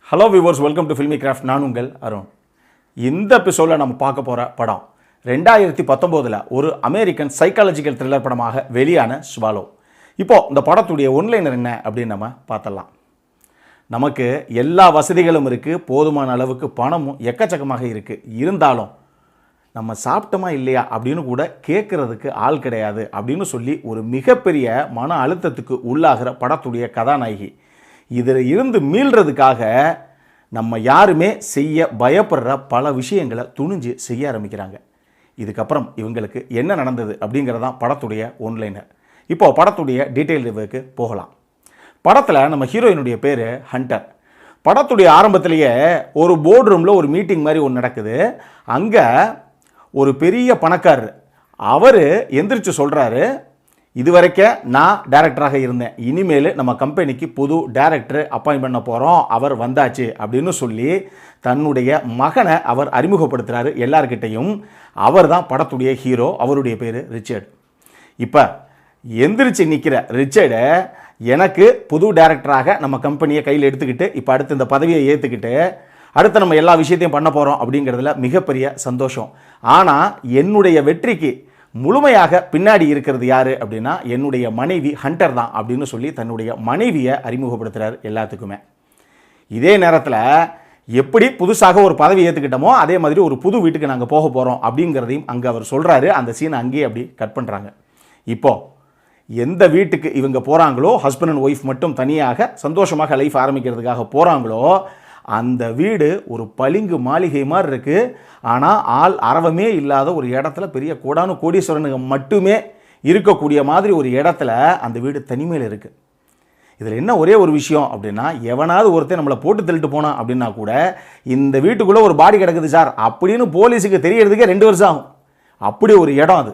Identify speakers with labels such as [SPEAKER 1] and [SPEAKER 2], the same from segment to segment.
[SPEAKER 1] Hello viewers, welcome to filmi craft. நான் உங்கள் அருண். இந்த எபிசோடில் நம்ம பார்க்க போகிற படம் 2019 ஒரு அமெரிக்கன் சைக்காலஜிக்கல் த்ரில்லர் படமாக வெளியான ஸ்வாலோ. இப்போது இந்த படத்துடைய ஒன்லைனர் என்ன அப்படின்னு நம்ம பார்த்தலாம். நமக்கு எல்லா வசதிகளும் இருக்குது, போதுமான அளவுக்கு பணமும் எக்கச்சக்கமாக இருக்குது. இருந்தாலும் நம்ம சாப்பிட்டோமா இல்லையா அப்படின்னு கூட கேட்குறதுக்கு ஆள் கிடையாது அப்படின்னு சொல்லி ஒரு மிகப்பெரிய மன அழுத்தத்துக்கு உள்ளாகிற படத்துடைய கதாநாயகி. இதில் இருந்து மீள்றதுக்காக நம்ம யாருமே செய்ய பயப்படுற பல விஷயங்களை துணிஞ்சு செய்ய ஆரம்பிக்கிறாங்க. இதுக்கப்புறம் இவங்களுக்கு என்ன நடந்தது அப்படிங்கிறதான் படத்துடைய ஒன்லைனர். இப்போது படத்துடைய டீட்டெயில் ரிவ்யூக்கு போகலாம். படத்தில் நம்ம ஹீரோயினுடைய பேர் ஹண்டர். படத்துடைய ஆரம்பத்திலேயே ஒரு போர்டு ரூமில் ஒரு மீட்டிங் மாதிரி ஒன்று நடக்குது. அங்கே ஒரு பெரிய பணக்காரர் அவர் எந்திரிச்சு சொல்கிறாரு, இதுவரைக்கும் நான் டைரக்டராக இருந்தேன், இனிமேல் நம்ம கம்பெனிக்கு புது டைரக்டர் அப்பாயின்ட் பண்ண போகிறோம், அவர் வந்தாச்சு அப்படின்னு சொல்லி தன்னுடைய மகனை அவர் அறிமுகப்படுத்துகிறாரு எல்லார்கிட்டையும். அவர் தான் படத்துடைய ஹீரோ. அவருடைய பேர் ரிச்சர்ட். இப்போ எந்திரிச்சு நிற்கிற ரிச்சர்டு எனக்கு புது டைரக்டராக நம்ம கம்பெனியை கையில் எடுத்துக்கிட்டு இப்போ அடுத்து இந்த பதவியை ஏற்றுக்கிட்டு அடுத்து நம்ம எல்லா விஷயத்தையும் பண்ண போகிறோம் அப்படிங்கிறதுல மிகப்பெரிய சந்தோஷம். ஆனால் என்னுடைய வெற்றிக்கு முழுமையாக பின்னாடி இருக்கிறது யார் அப்படின்னா என்னுடைய மனைவி ஹண்டர் தான் அப்படின்னு சொல்லி தன்னுடைய மனைவியை அறிமுகப்படுத்துகிறார் எல்லாத்துக்குமே. இதே நேரத்தில் எப்படி புதுசாக ஒரு பதவி ஏற்றுக்கிட்டோமோ அதே மாதிரி ஒரு புது வீட்டுக்கு நாங்கள் போக போகிறோம் அப்படிங்கிறதையும் அங்கே அவர் சொல்கிறாரு. அந்த சீனை அங்கேயே அப்படி கட் பண்ணுறாங்க. இப்போது எந்த வீட்டுக்கு இவங்க போகிறாங்களோ, ஹஸ்பண்ட் அண்ட் ஒய்ஃப் மட்டும் தனியாக சந்தோஷமாக லைஃப் ஆரம்பிக்கிறதுக்காக போகிறாங்களோ, அந்த வீடு ஒரு பளிங்கு மாளிகை மாதிரி இருக்குது. ஆனால் ஆள் அரவமே இல்லாத ஒரு இடத்துல பெரிய கோடானு கோடீஸ்வரனுக்கு மட்டுமே இருக்கக்கூடிய மாதிரி ஒரு இடத்துல அந்த வீடு தனிமையில் இருக்குது. இதில் என்ன ஒரே ஒரு விஷயம் அப்படின்னா, எவனாவது ஒருத்தர் நம்மளை போட்டு தள்ளிட்டு போனான் அப்படின்னா கூட இந்த வீட்டுக்குள்ளே ஒரு பாடி கிடக்குது சார் அப்படின்னு போலீஸுக்கு தெரியறதுக்கே 2 வருஷம் ஆகும். அப்படி ஒரு இடம் அது.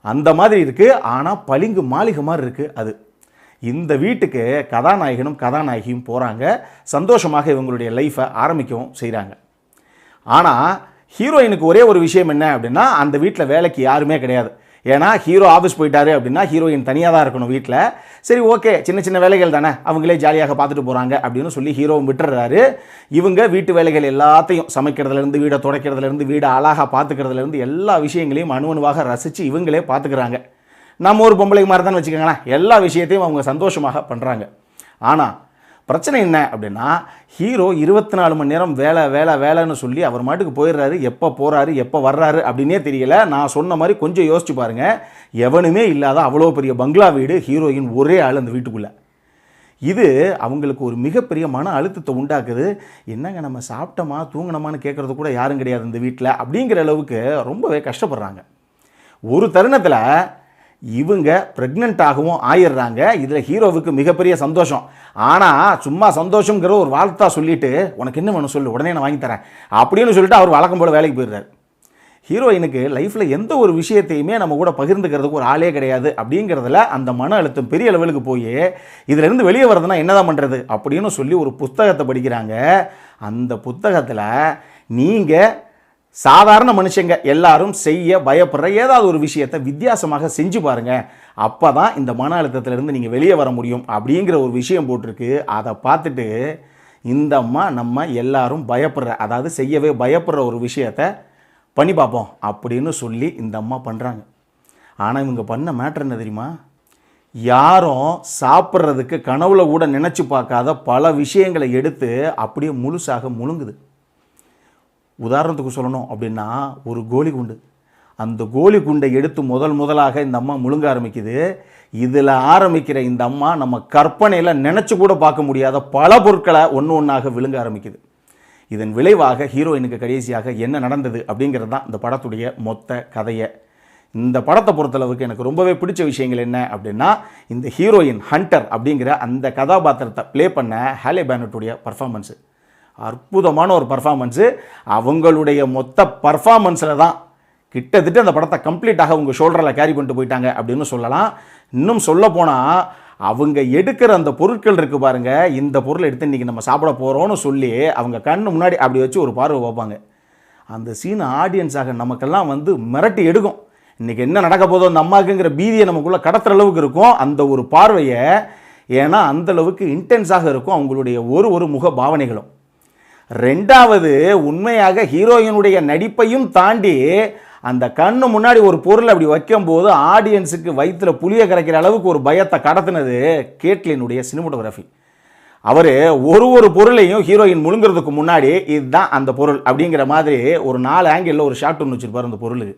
[SPEAKER 1] அந்த மாதிரி இருக்குது. ஆனால் பளிங்கு மாளிகை மாதிரி இருக்குது அது. இந்த வீட்டுக்கு கதாநாயகனும் கதாநாயகியும் போகிறாங்க. சந்தோஷமாக இவங்களுடைய லைஃப்பை ஆரம்பிக்கவும் செய்கிறாங்க. ஆனால் ஹீரோயினுக்கு ஒரே ஒரு விஷயம் என்ன அப்படின்னா, அந்த வீட்டில் வேலைக்கு யாருமே கிடையாது. ஏன்னா ஹீரோ ஆஃபீஸ் போயிட்டாரு அப்படின்னா ஹீரோயின் தனியாக தான் இருக்கணும் வீட்டில். சரி, ஓகே, சின்ன சின்ன வேலைகள் தானே, அவங்களே ஜாலியாக பார்த்துட்டு போகிறாங்க அப்படின்னு சொல்லி ஹீரோவும் விட்டுறாரு. இவங்க வீட்டு வேலைகள் எல்லாத்தையும், சமைக்கிறதுலேருந்து வீடை துடைக்கிறதுலேருந்து வீடை அழகாக பார்த்துக்கிறதுலேருந்து எல்லா விஷயங்களையும் அணுவணுவாக ரசித்து இவங்களே பார்த்துக்கிறாங்க. நம்ம ஒரு பொம்பளை மாதிரி தான் வச்சுக்கோங்களேன். எல்லா விஷயத்தையும் அவங்க சந்தோஷமாக பண்ணுறாங்க. ஆனால் பிரச்சனை என்ன அப்படின்னா, ஹீரோ 24 மணி நேரம் வேலை வேலை வேலைன்னு சொல்லி அவர் மாட்டுக்கு போயிடுறாரு. எப்போ போகிறாரு எப்போ வர்றாரு அப்படின்னே தெரியல. நான் சொன்ன மாதிரி கொஞ்சம் யோசிச்சு பாருங்கள். எவனுமே இல்லாத அவ்வளோ பெரிய பங்களா வீடு, ஹீரோயின் ஒரே ஆள் அந்த வீட்டுக்குள்ளே. இது அவங்களுக்கு ஒரு மிகப்பெரிய மன அழுத்தத்தை உண்டாக்குது. என்னங்க நம்ம சாப்பிட்டோமா தூங்கினோமான்னு கேட்குறது கூட யாரும் கிடையாது இந்த வீட்டில் அப்படிங்கிற அளவுக்கு ரொம்பவே கஷ்டப்படுறாங்க. ஒரு தருணத்தில் இவங்க ப்ரெக்னென்ட்டாகவும் ஆயிடுறாங்க. இதில் ஹீரோவுக்கு மிகப்பெரிய சந்தோஷம். ஆனால் சும்மா சந்தோஷங்கிற ஒரு வார்த்தை சொல்லிவிட்டு உனக்கு என்ன வேணும் சொல்லு, உடனே நான் வாங்கித்தரேன் அப்படின்னு சொல்லிட்டு அவர் வழக்கம் போல் வேலைக்கு போயிடுறாரு. ஹீரோயினுக்கு லைஃப்பில் எந்த ஒரு விஷயத்தையுமே நம்ம கூட பகிர்ந்துக்கிறதுக்கு ஒரு ஆளே கிடையாது. அப்படிங்கிறதுல அந்த மன அழுத்தம் பெரிய லெவலுக்கு போய் இதிலிருந்து வெளியே வரதுன்னா என்னதான் பண்ணுறது அப்படின்னு சொல்லி ஒரு புத்தகத்தை படிக்கிறாங்க. அந்த புத்தகத்தில் நீங்கள் சாதாரண மனுஷங்க எல்லாரும் செய்ய பயப்படுற ஏதாவது ஒரு விஷயத்தை வித்தியாசமாக செஞ்சு பாருங்கள், அப்போ தான் இந்த மன அழுத்தத்திலேருந்து நீங்கள் வெளியே வர முடியும் அப்படிங்கிற ஒரு விஷயம் போட்டிருக்கு. அதை பார்த்துட்டு இந்த அம்மா நம்ம எல்லாரும் பயப்படுற, அதாவது செய்யவே பயப்படுற ஒரு விஷயத்தை பண்ணி பார்ப்போம் அப்படின்னு சொல்லி இந்த அம்மா பண்ணுறாங்க. ஆனால் இவங்க பண்ண மேட்ரு என்ன தெரியுமா? யாரும் சாப்பிட்றதுக்கு கனவுல கூட நினச்சி பார்க்காத பல விஷயங்களை எடுத்து அப்படியே முழுசாக முழுங்குது. உதாரணத்துக்கு சொல்லணும் அப்படின்னா, ஒரு கோலி குண்டு. அந்த கோலி குண்டை எடுத்து முதலாக இந்த அம்மா முழுங்க ஆரம்பிக்குது. இதில் ஆரம்பிக்கிற இந்த அம்மா நம்ம கற்பனையில் நினச்சி கூட பார்க்க முடியாத பல பொருட்களை ஒன்றாக விழுங்க ஆரம்பிக்குது. இதன் விளைவாக ஹீரோயினுக்கு கடைசியாக என்ன நடந்தது அப்படிங்கிறது தான் இந்த படத்துடைய மொத்த கதையை. இந்த படத்தை பொறுத்தளவுக்கு எனக்கு ரொம்பவே பிடிச்ச விஷயங்கள் என்ன அப்படின்னா, இந்த ஹீரோயின் ஹண்டர் அப்படிங்கிற அந்த கதாபாத்திரத்தை ப்ளே பண்ண ஹாலே பேனட்டுடைய பர்ஃபார்மன்ஸு அற்புதமான ஒரு பர்ஃபார்மன்ஸு. அவங்களுடைய மொத்த பர்ஃபார்மன்ஸில் தான் கிட்டத்தட்ட அந்த படத்தை கம்ப்ளீட்டாக அவங்க ஷோல்டரில் கேரி பண்ணிட்டு போயிட்டாங்க அப்படின்னு சொல்லலாம். இன்னும் சொல்லப்போனால் அவங்க எடுக்கிற அந்த பொருட்கள் இருக்குது பாருங்கள், இந்த பொருளை எடுத்து இன்றைக்கி நம்ம சாப்பிட போகிறோன்னு சொல்லி அவங்க கண்ணு முன்னாடி அப்படி வச்சு ஒரு பார்வை வைப்பாங்க. அந்த சீன் ஆடியன்ஸாக நமக்கெல்லாம் மிரட்டி எடுக்கும். இன்றைக்கி என்ன நடக்க போதோ அந்த அம்மாவுக்குங்கிற பீதியை நமக்குள்ளே கடத்துற அளவுக்கு இருக்கும் அந்த ஒரு பார்வையை. ஏன்னா அந்தளவுக்கு இன்டென்ஸாக இருக்கும் அவங்களுடைய ஒரு முக பாவனைகளும். ரெண்டாவது, உண்மையாக ஹீரோயினுடைய நடிப்பையும் தாண்டி அந்த கண்ணு முன்னாடி ஒரு பொருள் அப்படி வைக்கும்போது ஆடியன்ஸுக்கு வயிற்றுல புளிய கரைக்கிற அளவுக்கு ஒரு பயத்தை கடத்தினது கேட்லினுடைய சினிமோட்டோகிராஃபி. அவர் ஒரு பொருளையும் ஹீரோயின் முழுங்குறதுக்கு முன்னாடி இதுதான் அந்த பொருள் அப்படிங்கிற மாதிரி ஒரு 4 ஆங்கிளில் ஒரு ஷாட் ஒன்று வச்சுருப்பார் அந்த பொருளுக்கு.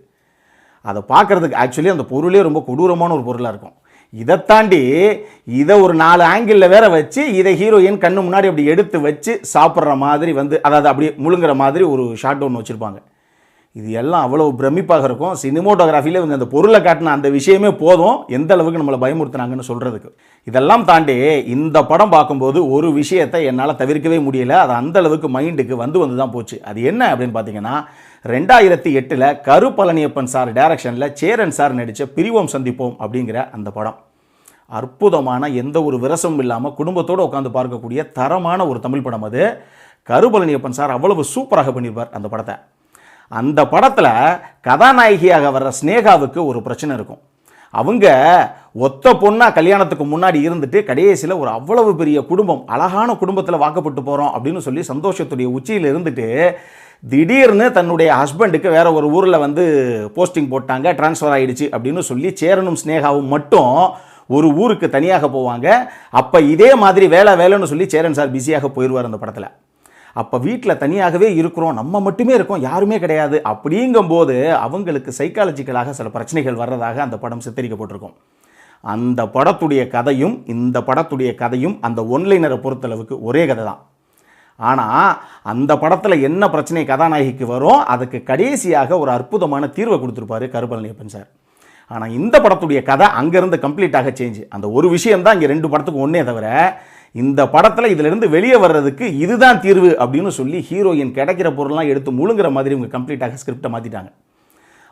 [SPEAKER 1] அதை பார்க்குறதுக்கு ஆக்சுவலி அந்த பொருளே ரொம்ப கொடூரமான ஒரு பொருளாக இருக்கும். இதை தாண்டி இதை ஒரு 4 ஆங்கிளில் வேற வச்சு இதை ஹீரோயின் கண்ணு முன்னாடி அப்படி எடுத்து வச்சு சாப்பிட்ற மாதிரி அதாவது அப்படி முழுங்குற மாதிரி ஒரு ஷாட் ஒன்று வச்சுருப்பாங்க. இது எல்லாம் அவ்வளோ பிரமிப்பாக இருக்கும். சினிமோட்டோகிராஃபியில் அந்த பொருளை காட்டின அந்த விஷயமே போதும் எந்த அளவுக்கு நம்மளை பயமுறுத்தினாங்கன்னு சொல்கிறதுக்கு. இதெல்லாம் தாண்டி இந்த படம் பார்க்கும்போது ஒரு விஷயத்தை என்னால் தவிர்க்கவே முடியல. அது அந்த அளவுக்கு மைண்டுக்கு வந்து தான் போச்சு. அது என்ன அப்படின்னு பார்த்தீங்கன்னா, 2008 கரு பழனியப்பன் சார் டைரக்ஷனில் சேரன் சார் நடித்த பிரிவோம் சந்திப்போம் அப்படிங்கிற அந்த படம் அற்புதமான, எந்த ஒரு விரசமும் இல்லாமல் குடும்பத்தோடு உட்காந்து பார்க்கக்கூடிய தரமான ஒரு தமிழ் படம். அது கரு பழனியப்பன் சார் அவ்வளவு சூப்பராக பண்ணியிருப்பார் அந்த படத்தை. அந்த படத்தில் கதாநாயகியாக வர்ற ஸ்னேகாவுக்கு ஒரு பிரச்சனை இருக்கும். அவங்க ஒத்த பொண்ணாக கல்யாணத்துக்கு முன்னாடி இருந்துட்டு கடைசியில் ஒரு அவ்வளவு பெரிய குடும்பம், அழகான குடும்பத்தில் வாக்கப்பட்டு போகிறோம் அப்படின்னு சொல்லி சந்தோஷத்துடைய உச்சியில் இருந்துட்டு திடீர்னு தன்னுடைய ஹஸ்பண்டுக்கு வேற ஒரு ஊரில் போஸ்டிங் போட்டாங்க, டிரான்ஸ்ஃபர் ஆகிடுச்சு அப்படின்னு சொல்லி சேரனும் ஸ்னேகாவும் மட்டும் ஒரு ஊருக்கு தனியாக போவாங்க. அப்போ இதே மாதிரி வேலைன்னு சொல்லி சேரன் சார் பிஸியாக போயிடுவார் அந்த படத்தில். அப்போ வீட்டில் தனியாகவே இருக்கிறோம், நம்ம மட்டுமே இருக்கோம், யாருமே கிடையாது. அப்படிங்கும்போது அவங்களுக்கு சைக்காலஜிக்கலாக சில பிரச்சனைகள் வர்றதாக அந்த படம் சித்தரிக்கப்பட்டிருக்கும். அந்த படத்துடைய கதையும் இந்த படத்துடைய கதையும் அந்த ஒன்லைனரை பொறுத்தளவுக்கு ஒரே கதை தான். ஆனால் அந்த படத்தில் என்ன பிரச்சனை கதாநாயகிக்கு வரும், அதுக்கு கடைசியாக ஒரு அற்புதமான தீர்வை கொடுத்துருப்பாரு கரு பழனியப்பன் சார். ஆனால் இந்த படத்துடைய கதை அங்கேருந்து கம்ப்ளீட்டாக சேஞ்சு. அந்த ஒரு விஷயம்தான் இங்கே 2 படத்துக்கு ஒன்றே தவிர, இந்த படத்தில் இதிலிருந்து வெளியே வர்றதுக்கு இதுதான் தீர்வு அப்படின்னு சொல்லி ஹீரோயின் கிடைக்கிற பொருள்லாம் எடுத்து முழுங்குற மாதிரி இவங்க கம்ப்ளீட்டாக ஸ்கிரிப்டை மாற்றிட்டாங்க.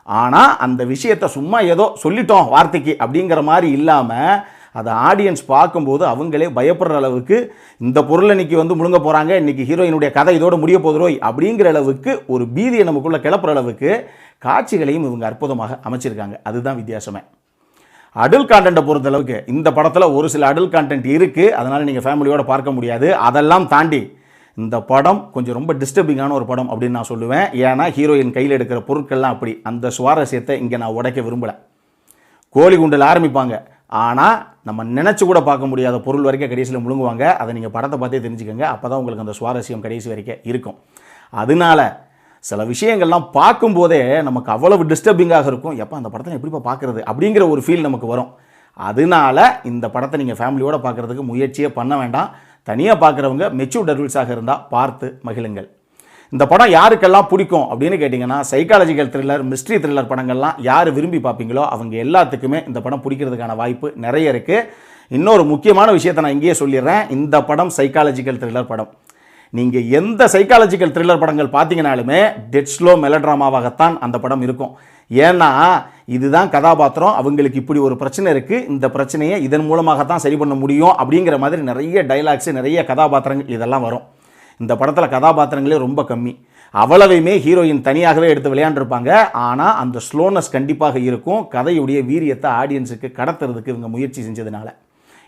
[SPEAKER 1] ஆனால் அந்த விஷயத்தை சும்மா ஏதோ சொல்லிட்டோம் வார்த்தைக்கு அப்படிங்கிற மாதிரி இல்லாமல் அதை ஆடியன்ஸ் பார்க்கும்போது அவங்களே பயப்படுற அளவுக்கு இந்த பொருளை இன்னைக்கு முழுங்க போகிறாங்க, இன்றைக்கி ஹீரோயினுடைய கதை இதோடு முடிய போதுரோய் அப்படிங்கிற அளவுக்கு ஒரு பீதியை நமக்குள்ளே கிளப்புற அளவுக்கு காட்சிகளையும் இவங்க அற்புதமாக அமைச்சிருக்காங்க. அதுதான் வித்தியாசமே. அடல்ட் கான்டென்ட்டை பொறுத்தளவுக்கு இந்த படத்தில் ஒரு சில அடல்ட் கான்டென்ட் இருக்குது, அதனால் நீங்கள் ஃபேமிலியோடு பார்க்க முடியாது. அதெல்லாம் தாண்டி இந்த படம் கொஞ்சம் ரொம்ப டிஸ்டர்பிங்கான ஒரு படம் அப்படின்னு நான் சொல்லுவேன். ஏன்னா ஹீரோயின் கையில் எடுக்கிற பொருட்கள்லாம் அப்படி, அந்த சுவாரஸ்யத்தை இங்கே நான் உடைக்க விரும்பலை. கோழி குண்டில் ஆரம்பிப்பாங்க, ஆனால் நம்ம நினச்சி கூட பார்க்க முடியாத பொருள் வரைக்கும் கடைசியில் முழுங்குவாங்க. அதை நீங்கள் படத்தை பார்த்தே தெரிஞ்சுக்கோங்க, அப்போ தான் உங்களுக்கு அந்த சுவாரஸ்யம் கடைசி வரைக்கும் இருக்கும். அதனால சில விஷயங்கள்லாம் பார்க்கும்போதே நமக்கு அவ்வளவு டிஸ்டர்பிங்காக இருக்கும். எப்போ அந்த படத்தை எப்படிப்பா பார்க்குறது அப்படிங்கிற ஒரு ஃபீல் நமக்கு வரும். அதனால இந்த படத்தை நீங்கள் ஃபேமிலியோடு பார்க்குறதுக்கு முயற்சியே பண்ண வேண்டாம். தனியாக பார்க்குறவங்க மெச்சூர்ட் அடல்ட்ஸாக இருந்தால் பார்த்து மகிழுங்கள். இந்த படம் யாருக்கெல்லாம் பிடிக்கும் அப்படின்னு கேட்டிங்கன்னா, சைக்காலஜிக்கல் த்ரில்லர், மிஸ்ட்ரி த்ரில்லர் படங்கள்லாம் யார் விரும்பி பார்ப்பீங்களோ அவங்க எல்லாத்துக்குமே இந்த படம் பிடிக்கிறதுக்கான வாய்ப்பு நிறைய இருக்குது. இன்னொரு முக்கியமான விஷயத்தை நான் இங்கேயே சொல்லிடுறேன். இந்த படம் சைக்காலஜிக்கல் த்ரில்லர் படம். நீங்கள் எந்த சைக்காலஜிக்கல் த்ரில்லர் படங்கள் பார்த்தீங்கனாலுமே டெட் ஸ்லோ மெலோட்ராமாவாகத்தான் அந்த படம் இருக்கும். ஏன்னா இதுதான் கதாபாத்திரம், அவங்களுக்கு இப்படி ஒரு பிரச்சனை இருக்குது, இந்த பிரச்சனையை இதன் மூலமாகத்தான் சரி பண்ண முடியும் அப்படிங்கிற மாதிரி நிறைய டைலாக்ஸு, நிறைய கதாபாத்திரங்கள் இதெல்லாம் வரும். இந்த படத்தில் கதாபாத்திரங்களே ரொம்ப கம்மி. அவ்வளவையுமே ஹீரோயின் தனியாகவே எடுத்து விளையாண்டுருப்பாங்க. ஆனால் அந்த ஸ்லோனஸ் கண்டிப்பாக இருக்கும். கதையுடைய வீரியத்தை ஆடியன்ஸுக்கு கடத்துறதுக்கு இவங்க முயற்சி செஞ்சதுனால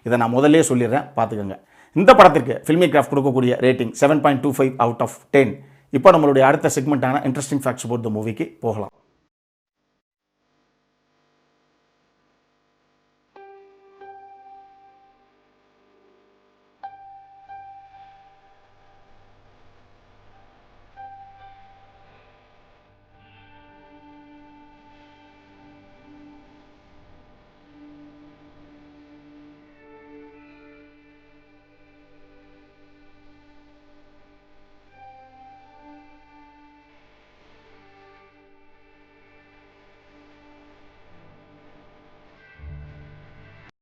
[SPEAKER 1] இதை நான் முதல்லே சொல்லிடுறேன், பார்த்துக்கோங்க. இந்த படத்திற்கு ஃபில்மி கிராஃப்ட் கொடுக்கக்கூடிய ரேட்டிங் 7.25 அவுட் ஆஃப் 10. இப்போ நம்மளுடைய அடுத்த செக்மெண்ட்டான இன்ட்ரெஸ்டிங் ஃபேக்ட்ஸ் அபவுட் த மூவிக்கு போகலாம்.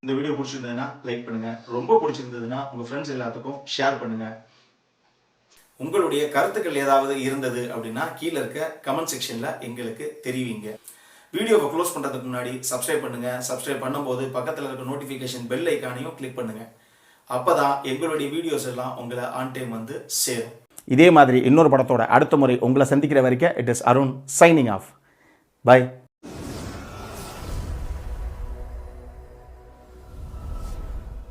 [SPEAKER 1] இந்த வீடியோ பிடிச்சிருந்ததுன்னா லைக் பண்ணுங்க, ரொம்ப பிடிச்சிருந்ததுன்னா உங்க ஃப்ரெண்ட்ஸ் எல்லாத்துக்கும் ஷேர் பண்ணுங்க. உங்களுடைய கருத்துக்கள் ஏதாவது இருந்தது அப்படின்னா கீழே இருக்க கமெண்ட் செக்ஷன்ல எங்களுக்கு தெரிவிங்க. வீடியோவை க்ளோஸ் பண்றதுக்கு முன்னாடி சப்ஸ்கிரைப் பண்ணுங்க. சப்ஸ்கிரைப் பண்ணும்போது பக்கத்தில் இருக்க நோட்டிஃபிகேஷன் பெல் ஐக்கானையும் கிளிக் பண்ணுங்க. அப்பதான் எங்களுடைய வீடியோஸ் எல்லாம் உங்களை ஆன் டைம் சேரும். இதே மாதிரி இன்னொரு படத்தோட அடுத்த முறை உங்களை சந்திக்கிற வரைக்கும் it is Arun signing off. By.